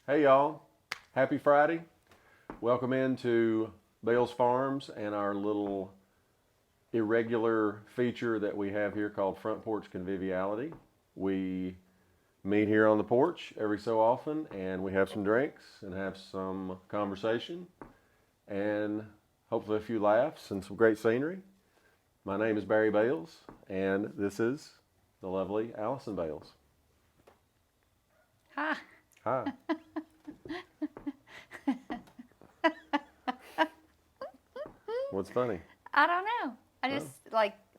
Hey y'all, happy Friday. Welcome into Bales Farms and our little irregular feature that we have here called Front Porch Conviviality. We meet here on the porch every so often and we have some drinks and have some conversation and hopefully a few laughs and some great scenery. My name is Barry Bales and this is the lovely Allison Bales. Hi. Hi. What's funny? I don't know. I just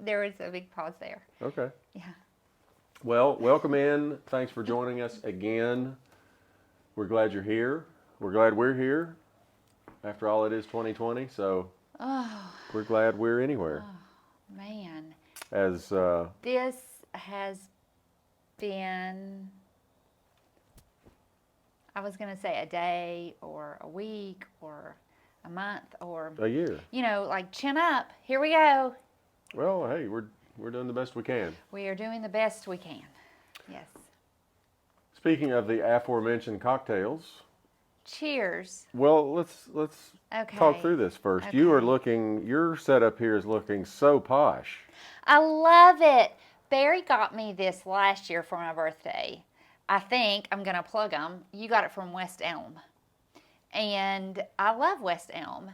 there was a big pause there. Okay. Yeah. Well, welcome in. Thanks for joining us again. We're glad you're here. We're glad we're here. After all, it is 2020, so we're glad we're anywhere. Oh, man. As This has been, I was going to say a day or a week or a month or a year. Like chin up. Here we go. Well, hey, we're doing the best we can. We are doing the best we can. Yes. Speaking of the aforementioned cocktails. Cheers. Well, let's Okay. talk through this first. Okay. Your setup here is looking so posh. I love it. Barry got me this last year for my birthday. I think I'm going to plug them. You got it from West Elm. And I love West Elm.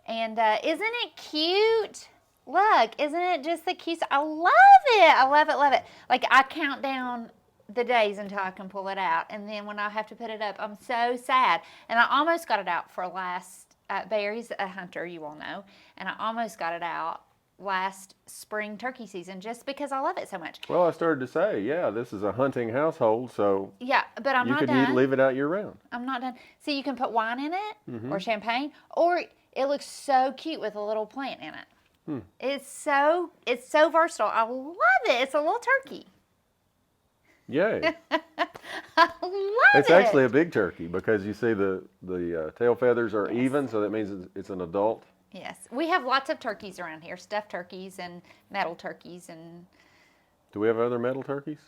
And isn't it cute? Look, isn't it just the cutest? I love it. I love it, love it. Like, I count down the days until I can pull it out. And then when I have to put it up, I'm so sad. And I almost got it out for last, Barry's a hunter, you all know. And I almost got it out last spring turkey season just because I love it so much. Well, I started to say, yeah, this is a hunting household, so yeah, but I'm you not could done. leave it out year round. I'm not done. See, you can put wine in it or champagne, or it looks so cute with a little plant in it. It's so versatile. I love it. It's a little turkey. Yay. I love It's it. actually a big turkey because you see the tail feathers are even, so that means it's an adult. Yes, we have lots of turkeys around here, stuffed turkeys and metal turkeys and. Do we have other metal turkeys?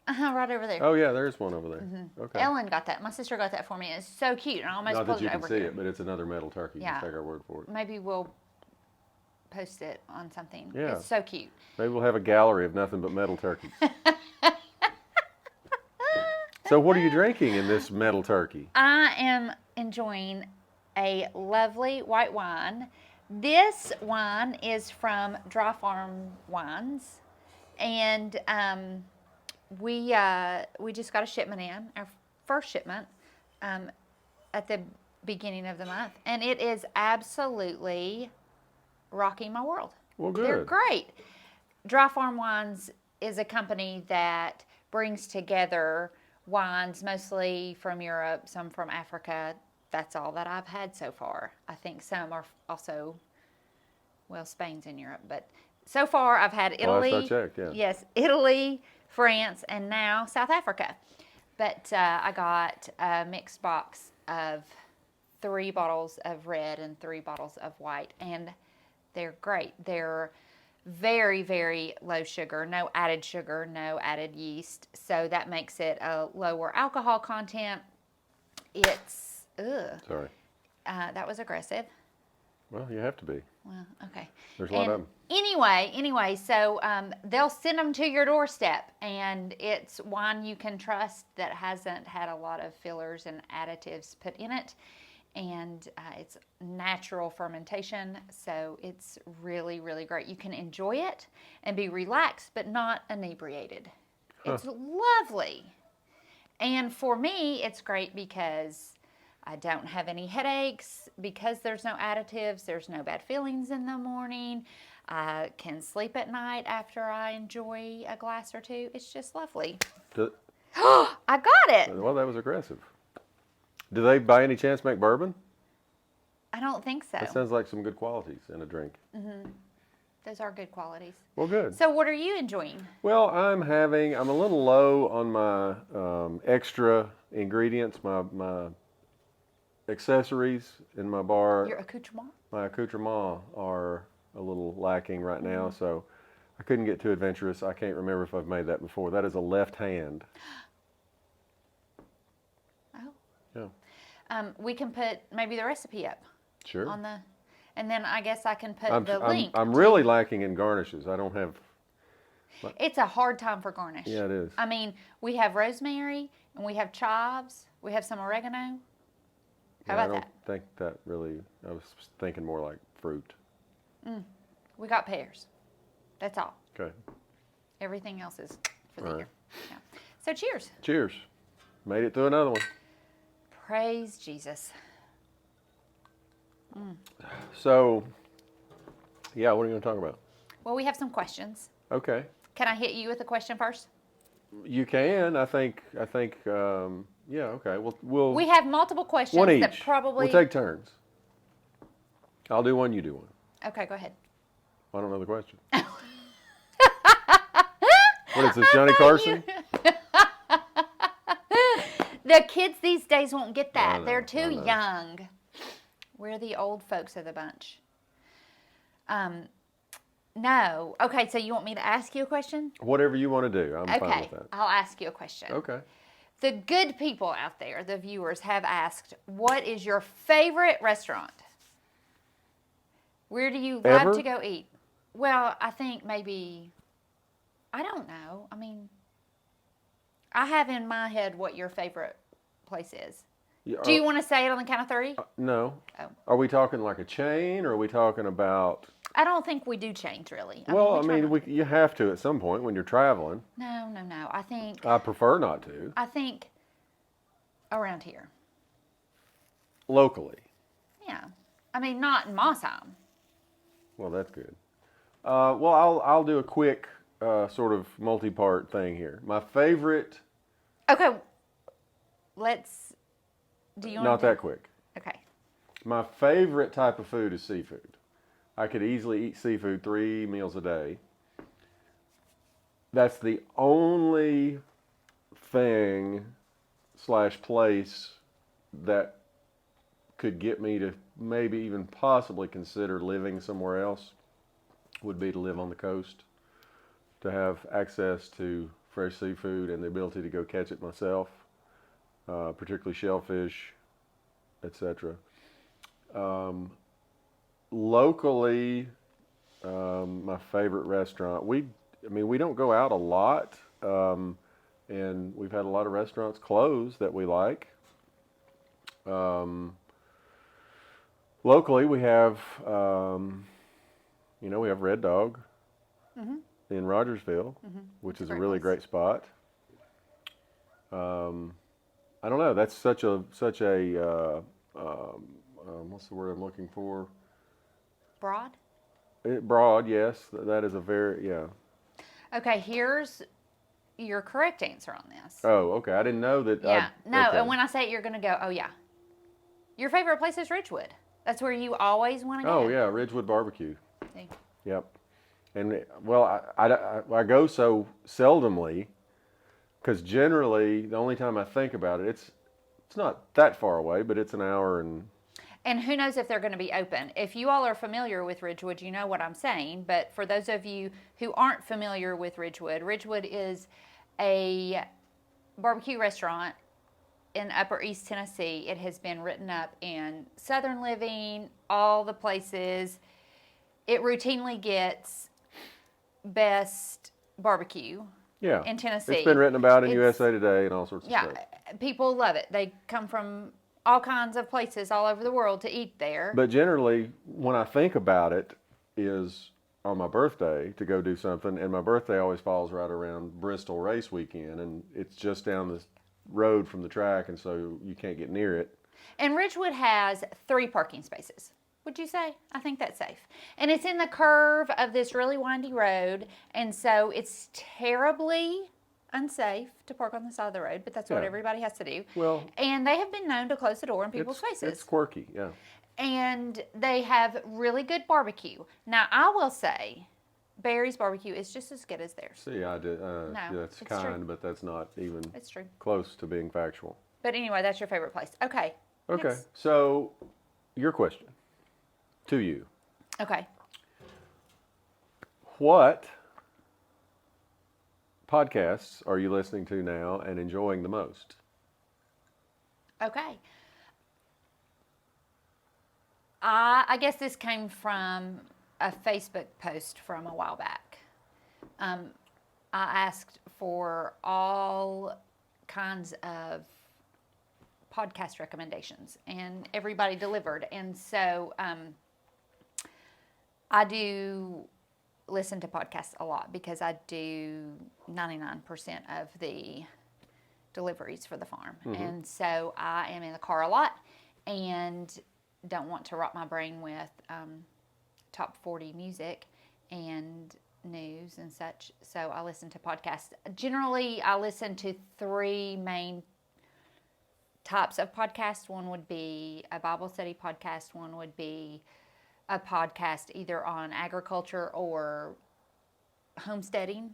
Right over there. Oh yeah, there's one over there. Okay. Ellen got that. My sister got that for me. It's so cute. And I almost Not pulled that you it can over see here. it, but it's another metal turkey. Yeah. Just take our word for it. Maybe we'll post it on something. Yeah. It's so cute. Maybe we'll have a gallery of nothing but metal turkeys. So what are you drinking in this metal turkey? I am enjoying a lovely white wine. This wine is from Dry Farm Wines, and we just got a shipment in, our first shipment, at the beginning of the month, and it is absolutely rocking my world. Well, good. They're great. Dry Farm Wines is a company that brings together wines mostly from Europe, some from Africa. That's all that I've had so far. I think some are also, well, Spain's in Europe, but so far I've had Italy. Last I checked, yeah. Yes, Italy, France, and now South Africa. But I got a mixed box of 3 bottles of red and 3 bottles of white, and they're great. They're very, very low sugar, no added yeast. So that makes it a lower alcohol content. It's, Sorry. That was aggressive. Well, you have to be. Well, okay. There's a lot of them. Anyway, so they'll send them to your doorstep, and it's wine you can trust that hasn't had a lot of fillers and additives put in it. And it's natural fermentation, so it's really, really great. You can enjoy it and be relaxed, but not inebriated. It's lovely. And for me, it's great because I don't have any headaches, because there's no additives, there's no bad feelings in the morning. I can sleep at night after I enjoy a glass or two. It's just lovely. I got it. Well, that was aggressive. Do they, by any chance, make bourbon? I don't think so. That sounds like some good qualities in a drink. Those are good qualities. Well, good. So what are you enjoying? Well, I'm a little low on my extra ingredients, my accessories in my bar. Your accoutrement? My accoutrements are a little lacking right now, so I couldn't get too adventurous. I can't remember if I've made that before. That is a left hand. Oh. Yeah. We can put maybe the recipe up Sure. on the, and then I guess I can put the link. I'm really lacking in garnishes. I don't have. It's a hard time for garnish. Yeah, it is. I mean, we have rosemary and we have chives. We have some oregano. How Yeah, about I don't that? think that really. I was thinking more like fruit. We got pears. That's all. Okay. Everything else is for the All right. year. Yeah. So cheers. Cheers. Made it through another one. Praise Jesus. So, yeah, what are you going to talk about? Well, we have some questions. Okay. Can I hit you with a question first? You can. I think. Yeah. Okay. We'll. We have multiple questions one each. that probably. We'll take turns. I'll do one. You do one. Okay, go ahead. I don't know the question. What is this, Johnny Carson? The kids these days won't get I that. know, They're I too know. young. We're the old folks of the bunch. No. Okay, so you want me to ask you a question? Whatever you want to do. I'm fine Okay, with that. I'll ask you a question. Okay. The good people out there, the viewers, have asked, what is your favorite restaurant? Where do you love Ever? to go eat? Well, I think maybe, I don't know. I mean, I have in my head what your favorite place is. Do you want to say it on the count of three? No. Oh. Are we talking like a chain, or are we talking about? I don't think we do change, really. You have to at some point when you're traveling. No. I prefer not to. I think around here. Locally. Yeah. I mean, not in Mossheim. Well, that's good. Well, I'll do a quick sort of multi-part thing here. My favorite. Okay. Do you want Not that quick. Okay. My favorite type of food is seafood. I could easily eat seafood 3 meals a day. That's the only thing / place that could get me to maybe even possibly consider living somewhere else would be to live on the coast, to have access to fresh seafood and the ability to go catch it myself, particularly shellfish, etc. Locally, my favorite restaurant, we don't go out a lot, and we've had a lot of restaurants close that we like. Locally, we have, we have Red Dog in Rogersville, which is a really great spot. I don't know. That's such a what's the word I'm looking for? Broad? Broad, yes. That is a very, yeah. Okay, here's your correct answer on this. Oh, okay. I didn't know that. Yeah. No, okay. and when I say it, you're going to go, oh, yeah. Your favorite place is Ridgewood. That's where you always want to go. Oh, yeah. Ridgewood Barbecue. See? Yep. And, well, I go so seldomly because generally the only time I think about it, it's not that far away, but it's an hour and... And who knows if they're going to be open. If you all are familiar with Ridgewood, you know what I'm saying. But for those of you who aren't familiar with Ridgewood, Ridgewood is a barbecue restaurant in Upper East Tennessee. It has been written up in Southern Living, all the places. It routinely gets best barbecue in Tennessee. It's been written about in USA Today and all sorts of stuff. Yeah, people love it. They come from all kinds of places all over the world to eat there. But generally, when I think about it, is on my birthday to go do something, and my birthday always falls right around Bristol race weekend, and it's just down the road from the track, and so you can't get near it. And Ridgewood has 3 parking spaces. Would you say? I think that's safe. And it's in the curve of this really windy road, and so it's terribly unsafe to park on the side of the road, but that's what everybody has to do. Well, and they have been known to close the door in people's faces. It's quirky, yeah. And they have really good barbecue. Now, I will say, Barry's barbecue is just as good as theirs. See, I did. That's kind, true. but that's not even It's true. close to being factual. But anyway, that's your favorite place. Okay. Okay, next. so your question to you. Okay. What podcasts are you listening to now and enjoying the most? Okay. I guess this came from a Facebook post from a while back. I asked for all kinds of podcast recommendations, and everybody delivered. And so I do listen to podcasts a lot because I do 99% of the deliveries for the farm. And so I am in the car a lot and don't want to rock my brain with top 40 music and news and such. So I listen to podcasts. Generally, I listen to three main types of podcasts. One would be a Bible study podcast. One would be a podcast either on agriculture or homesteading.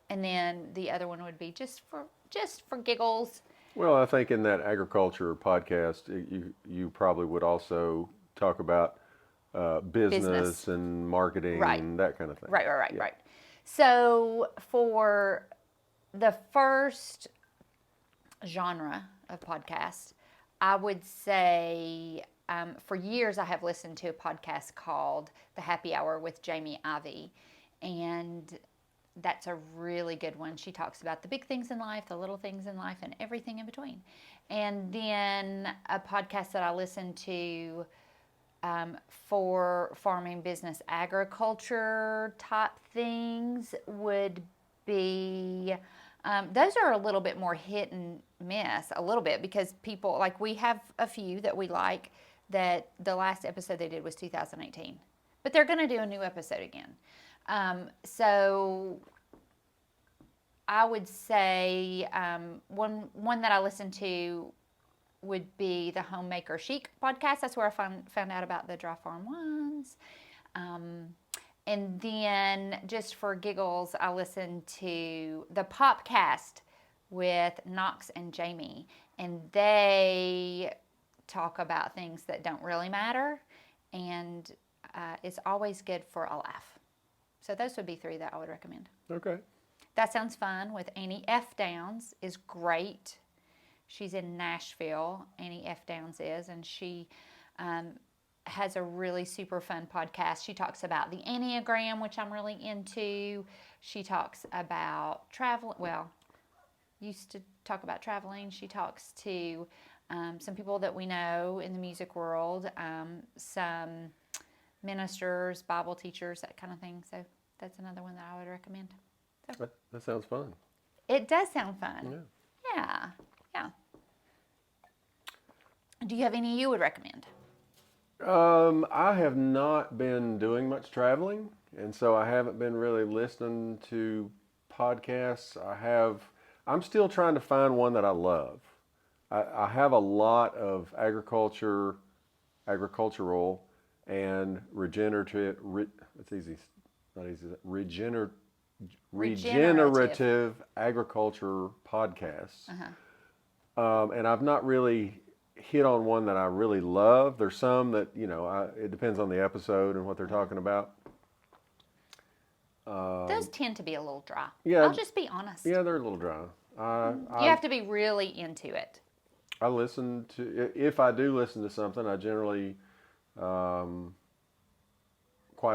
And then the other one would be just for giggles. Well, I think in that agriculture podcast, you probably would also talk about business and marketing Right. and that kind of thing. Right. So for the first genre of podcasts, I would say for years I have listened to a podcast called The Happy Hour with Jamie Ivey, and that's a really good one. She talks about the big things in life, the little things in life, and everything in between. And then a podcast that I listen to for farming, business, agriculture type things would be, those are a little bit more hit and miss, a little bit, because people, like we have a few that we like, that the last episode they did was 2018. But they're going to do a new episode again. So I would say one that I listen to would be the Homemaker Chic podcast. That's where I found out about the Dry Farm ones. And then just for giggles, I listen to the Popcast with Knox and Jamie. And they talk about things that don't really matter. And it's always good for a laugh. So those would be three that I would recommend. Okay. That Sounds Fun with Annie F. Downs is great. She's in Nashville, Annie F. Downs is, and she has a really super fun podcast. She talks about the Enneagram, which I'm really into. She talks about travel. Well, used to talk about traveling. She talks to some people that we know in the music world, some ministers, Bible teachers, that kind of thing. So that's another one that I would recommend. So, That sounds fun. it does sound fun. Yeah. Do you have any you would recommend? I have not been doing much traveling, and so I haven't been really listening to podcasts. I'm still trying to find one that I love. I have a lot of agricultural and regenerative, it's easy, not easy, regenerative agriculture podcasts. And I've not really hit on one that I really love. There's some that, it depends on the episode and what they're talking about. Those tend to be a little dry. Yeah. I'll just be honest. Yeah, they're a little dry. You have to be really into it. I listen to, if I do listen to something, I generally, quite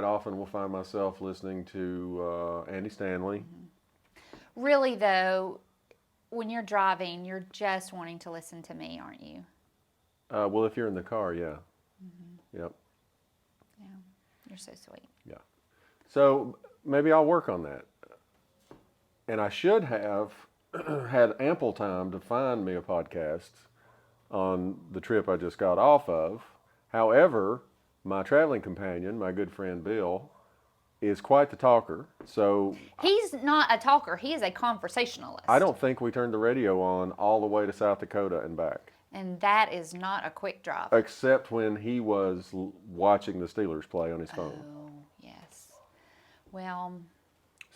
often will find myself listening to Andy Stanley. Really, though, when you're driving, you're just wanting to listen to me, aren't you? Well, if you're in the car, yeah. Yep. Yeah. You're so sweet. Yeah. So maybe I'll work on that. And I should have had ample time to find me a podcast on the trip I just got off of. However, my traveling companion, my good friend Bill, is quite the talker. So He's not a talker. He is a conversationalist. I don't think we turned the radio on all the way to South Dakota and back. And that is not a quick drive. Except when he was watching the Steelers play on his phone. Oh, yes. Well,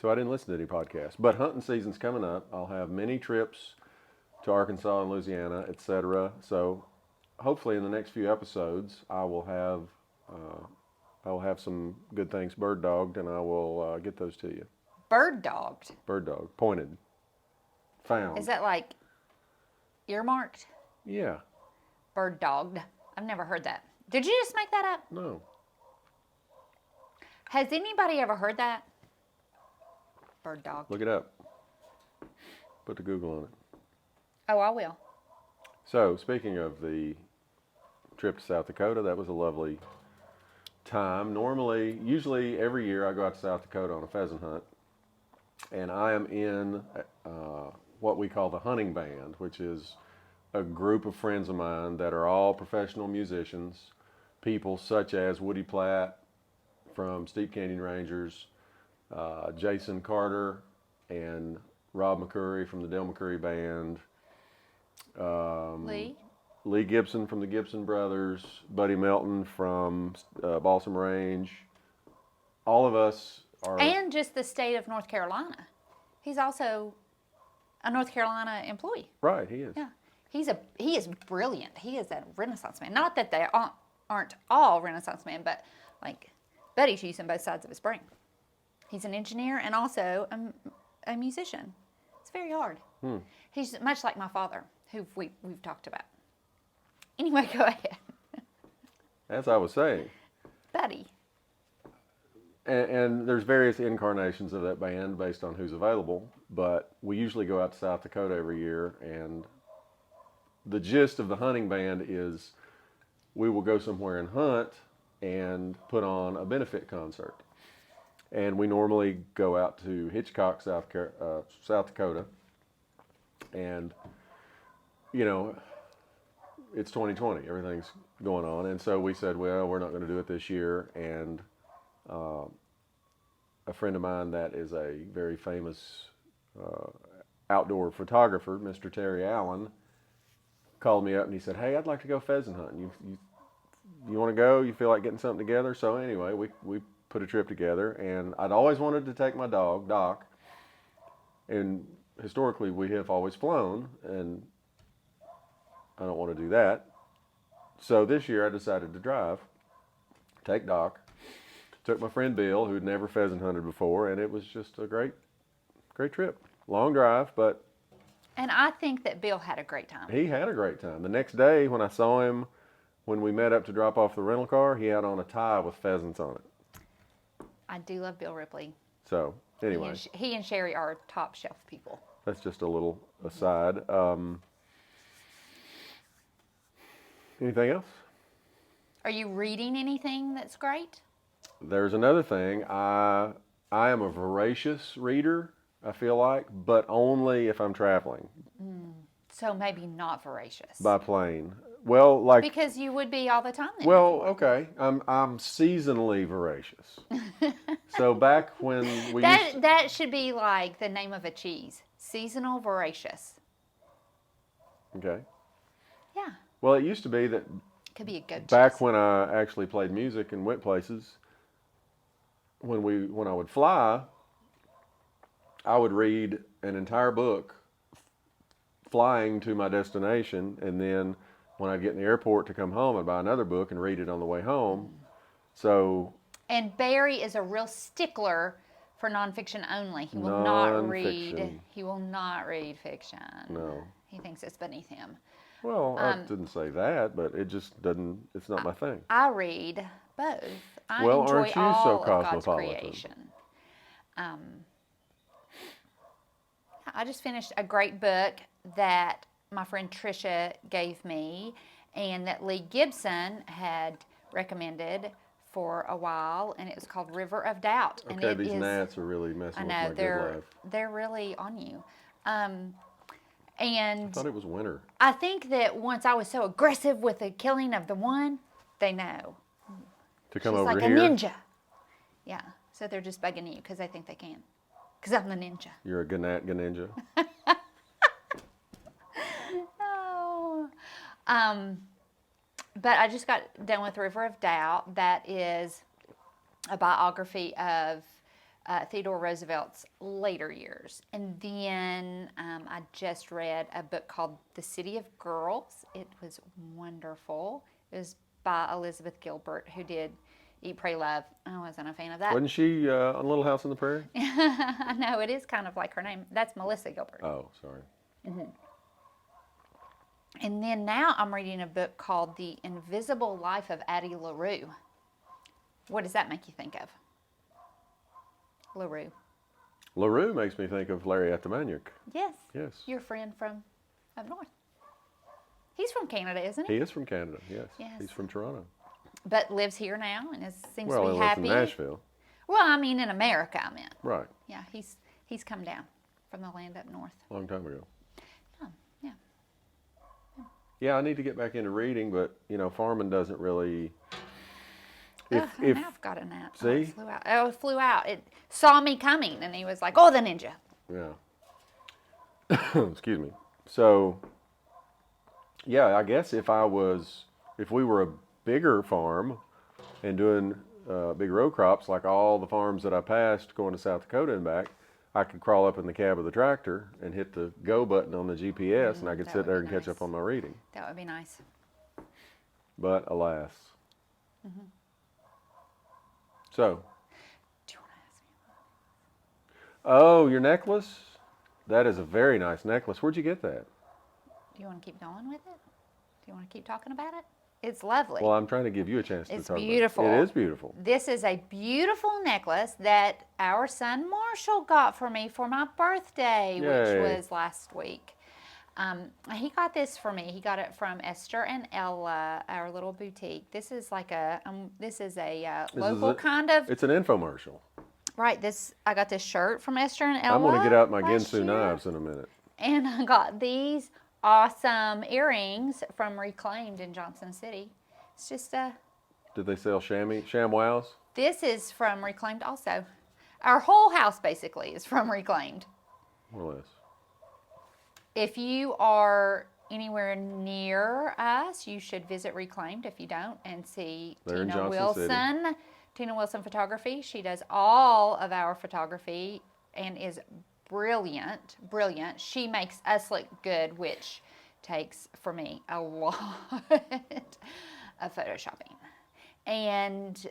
So I didn't listen to any podcasts. But hunting season's coming up. I'll have many trips to Arkansas and Louisiana, etc. So hopefully in the next few episodes, I will have some good things bird dogged, and I will get those to you. bird dogged. Bird dog, pointed, found. Is that like earmarked? Yeah. Bird dogged. I've never heard that. Did you just make that up? No. Has anybody ever heard that? Bird dog. Look it up. Put the Google on it. Oh, I will. So, speaking of the trip to South Dakota, that was a lovely time. Usually every year I go out to South Dakota on a pheasant hunt, and I am in what we call the hunting band, which is a group of friends of mine that are all professional musicians, people such as Woody Platt from Steep Canyon Rangers, Jason Carter and Rob McCurry from the Del McCurry Band, Lee Gibson from the Gibson Brothers, Buddy Melton from Balsam Range. All of us are... And just the state of North Carolina. He's also a North Carolina employee. Right, he is. Yeah. He is brilliant. He is a Renaissance man. Not that they aren't all Renaissance men, but like Buddy's using both sides of his brain. He's an engineer and also a musician. It's very hard. He's much like my father, who we've talked about. Anyway, go ahead. As I was saying. Buddy. And there's various incarnations of that band based on who's available, but we usually go out to South Dakota every year, and the gist of the hunting band is we will go somewhere and hunt and put on a benefit concert. And we normally go out to Hitchcock, South Dakota, and, you know, it's 2020, everything's going on, and so we said, well, we're not going to do it this year, and a friend of mine that is a very famous outdoor photographer, Mr. Terry Allen, called me up and he said, hey, I'd like to go pheasant hunting. You want to go? You feel like getting something together? So anyway, we put a trip together, and I'd always wanted to take my dog, Doc, and historically we have always flown, and I don't want to do that. So this year I decided to drive, take Doc, took my friend Bill, who'd never pheasant hunted before, and it was just a great trip. Long drive, but... And I think that Bill had a great time. He had a great time. The next day when I saw him, when we met up to drop off the rental car, he had on a tie with pheasants on it. I do love Bill Ripley. So, anyway. He and Sherry are top shelf people. That's just a little aside. Anything else? Are you reading anything that's great? There's another thing. I am a voracious reader, I feel like, but only if I'm traveling. So maybe not voracious. By plane. Well, like... Because you would be all the time then. Well, okay. I'm seasonally voracious. So back when we that should be like the name of a cheese. Seasonal voracious. Okay. Yeah. Well, it used to be that Could be a goat back cheese. when I actually played music and went places, when I would fly, I would read an entire book flying to my destination, and then when I get in the airport to come home, I'd buy another book and read it on the way home. So... And Barry is a real stickler for nonfiction only. He will not read. Nonfiction. He will not read fiction. No. He thinks it's beneath him. Well, I didn't say that, but it just doesn't, it's not my thing. I read both. I Well, enjoy aren't you so all of God's cosmopolitan? creation. I just finished a great book that my friend Tricia gave me and that Lee Gibson had recommended for a while, and it was called River of Doubt. Okay, and these gnats are really messing with my good life. They're really on you. And I thought it was winter. I think that once I was so aggressive with the killing of the one, they know. To come She's over like here? a ninja. Yeah, so they're just bugging you because they think they can. Because I'm the ninja. You're a gnat ninja. Oh. But I just got done with River of Doubt. That is a biography of Theodore Roosevelt's later years. And then I just read a book called The City of Girls. It was wonderful. It was by Elizabeth Gilbert, who did Eat, Pray, Love. I wasn't a fan of that. Wasn't she on Little House on the Prairie? I know, it is kind of like her name. That's Melissa Gilbert. Oh, sorry. And then now I'm reading a book called The Invisible Life of Addie LaRue. What does that make you think of? LaRue. LaRue makes me think of Larry Atamanyuk. Yes. Yes. Your friend from up north. He's from Canada, isn't he? He is from Canada, yes. Yes. He's from Toronto. But lives here now and seems Well, to he be lives happy. in Nashville. Well, I mean in America, I meant. Right. Yeah, he's come down from the land up north. Long time ago. Oh, yeah. Yeah, I need to get back into reading, but, farming doesn't really... Now I've got a gnat. See? It flew out. Oh, it flew out. It saw me coming, and he was like, "Oh, the ninja." Yeah. Excuse me. So, yeah, I guess if we were a bigger farm and doing big row crops, like all the farms that I passed going to South Dakota and back, I could crawl up in the cab of the tractor and hit the go button on the GPS, and I could that sit would there be and catch nice. up on my reading. That would be nice. But alas. So, Do you want to ask me? oh, your necklace? That is a very nice necklace. Where'd you get that? Do you want to keep going with it? Do you want to keep talking about it? It's lovely. Well, I'm trying to give you a chance to It's talk beautiful. about it. It is beautiful. This is a beautiful necklace that our son Marshall got for me for my birthday, Yay. which was last week. He got this for me. He got it from Esther and Ella, our little boutique. This is like local kind of. It's an infomercial. Right. I got this shirt from Esther and Ella. I'm going to get out my last Ginsu year. knives in a minute. And I got these awesome earrings from Reclaimed in Johnson City. It's just Did they sell ShamWows? This is from Reclaimed also. Our whole house basically is from Reclaimed. More or less. If you are anywhere near us, you should visit Reclaimed if you don't and see They're in Tina Johnson Wilson. City. Tina Wilson Photography. She does all of our photography and is brilliant. She makes us look good, which takes for me a lot of photoshopping. And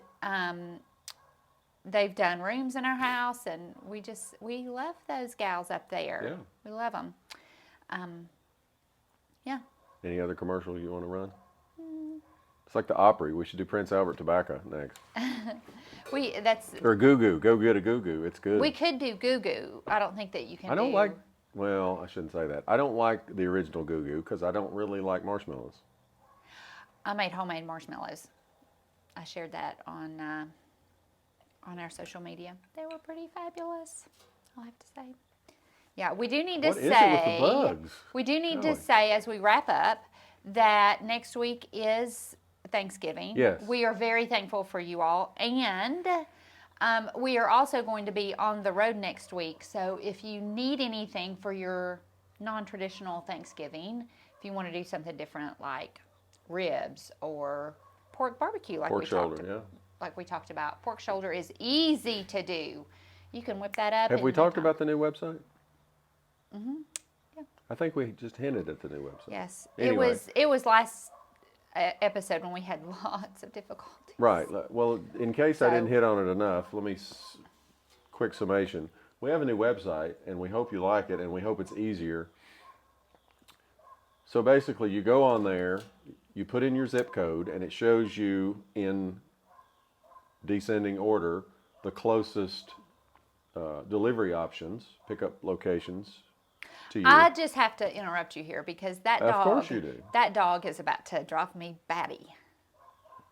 they've done rooms in our house, and we love those gals up there. Yeah. We love them. Yeah. Any other commercials you want to run? It's like the Opry. We should do Prince Albert Tobacco next. Or Goo Goo. Go get a Goo Goo. It's good. We could do Goo Goo. I don't think that you can. I don't like. Well, I shouldn't say that. I don't like the original Goo Goo because I don't really like marshmallows. I made homemade marshmallows. I shared that on our social media. They were pretty fabulous, I'll have to say. Yeah, we do need to What say. is it with the bugs? We do need to Golly. say as we wrap up that next week is Thanksgiving. Yes. We are very thankful for you all, and we are also going to be on the road next week. So if you need anything for your non-traditional Thanksgiving, if you want to do something different like ribs or pork barbecue, like Pork we shoulder, talked, yeah. like we talked about, pork shoulder is easy to do. You can whip that up. Have in we no talked time. about the new website? Yeah. I think we just hinted at the new website. Yes, Anyway. it was last episode when we had lots of difficulties. Right. Well, in case I So- didn't hit on it enough, let me quick summation. We have a new website, and we hope you like it, and we hope it's easier. So basically, you go on there, you put in your zip code, and it shows you in descending order the closest delivery options, pickup locations to you. I just have to interrupt you here because that dog. Of course you do. That dog is about to drive me batty.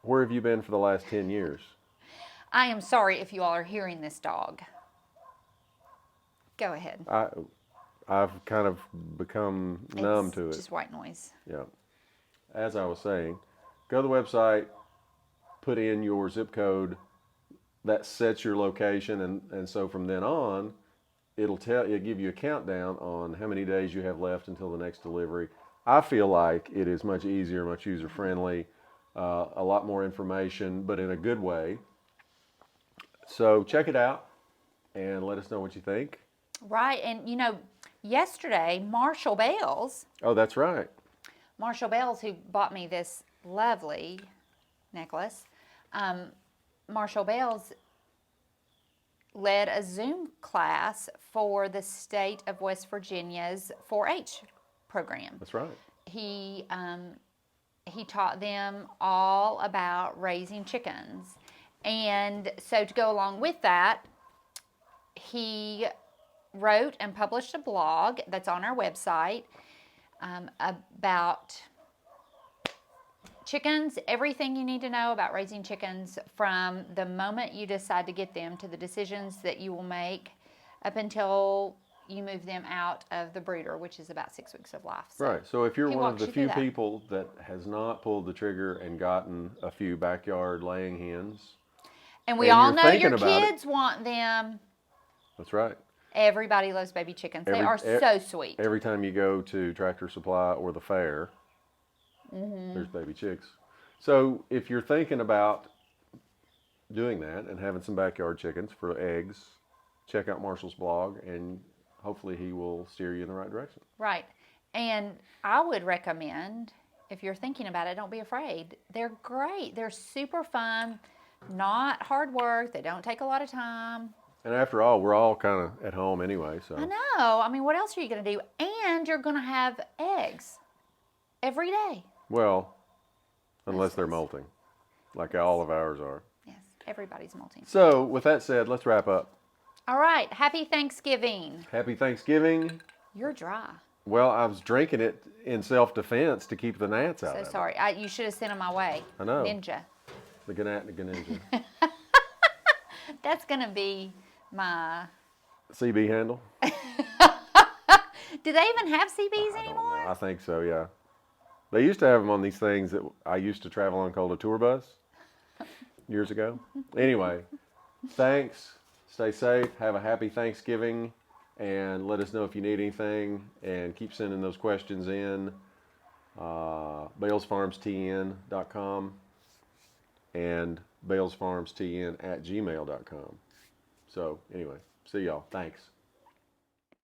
Where have you been for the last 10 years? I am sorry if you all are hearing this dog. Go ahead. I've kind of become numb to it. It's just white noise. Yeah. As I was saying, go to the website, put in your zip code, that sets your location, and so from then on, it'll give you a countdown on how many days you have left until the next delivery. I feel like it is much easier, much user-friendly, a lot more information, but in a good way. So check it out and let us know what you think. Right, and yesterday, Marshall Bales, Oh, that's right. who bought me this lovely necklace, Marshall Bales led a Zoom class for the state of West Virginia's 4-H program. That's right. he taught them all about raising chickens. And so to go along with that, he wrote and published a blog that's on our website about chickens, everything you need to know about raising chickens from the moment you decide to get them to the decisions that you will make up until you move them out of the brooder, which is about 6 weeks of life. So Right. So if you're he one of walks the you through few that. people that has not pulled the trigger and gotten a few backyard laying hens, And we and all you're know thinking your about it. kids want them. That's right. Everybody loves baby chickens. They are e- so sweet. Every time you go to Tractor Supply or the fair, there's baby chicks. So if you're thinking about doing that and having some backyard chickens for eggs, check out Marshall's blog, and hopefully he will steer you in the right direction. Right. And I would recommend, if you're thinking about it, don't be afraid. They're great. They're super fun, not hard work. They don't take a lot of time. And after all, we're all kind of at home anyway, so. I know. I mean, what else are you going to do? And you're going to have eggs every day. Well, unless they're Yes. molting, like all of ours are. Yes, everybody's molting. So with that said, let's wrap up. All right. Happy Thanksgiving. Happy Thanksgiving. You're dry. Well, I was drinking it in self-defense to keep the gnats out So of it. sorry. You should have sent them my way. I know. Ninja. The gnat and the ninja. That's going to be my... CB handle? Do they even have CBs I don't know. anymore? I think so, yeah. They used to have them on these things that I used to travel on called a tour bus years ago. Anyway, thanks. Stay safe. Have a happy Thanksgiving. And let us know if you need anything. And keep sending those questions in. BalesFarmsTN.com and BalesFarmsTN@gmail.com. So anyway, see y'all. Thanks.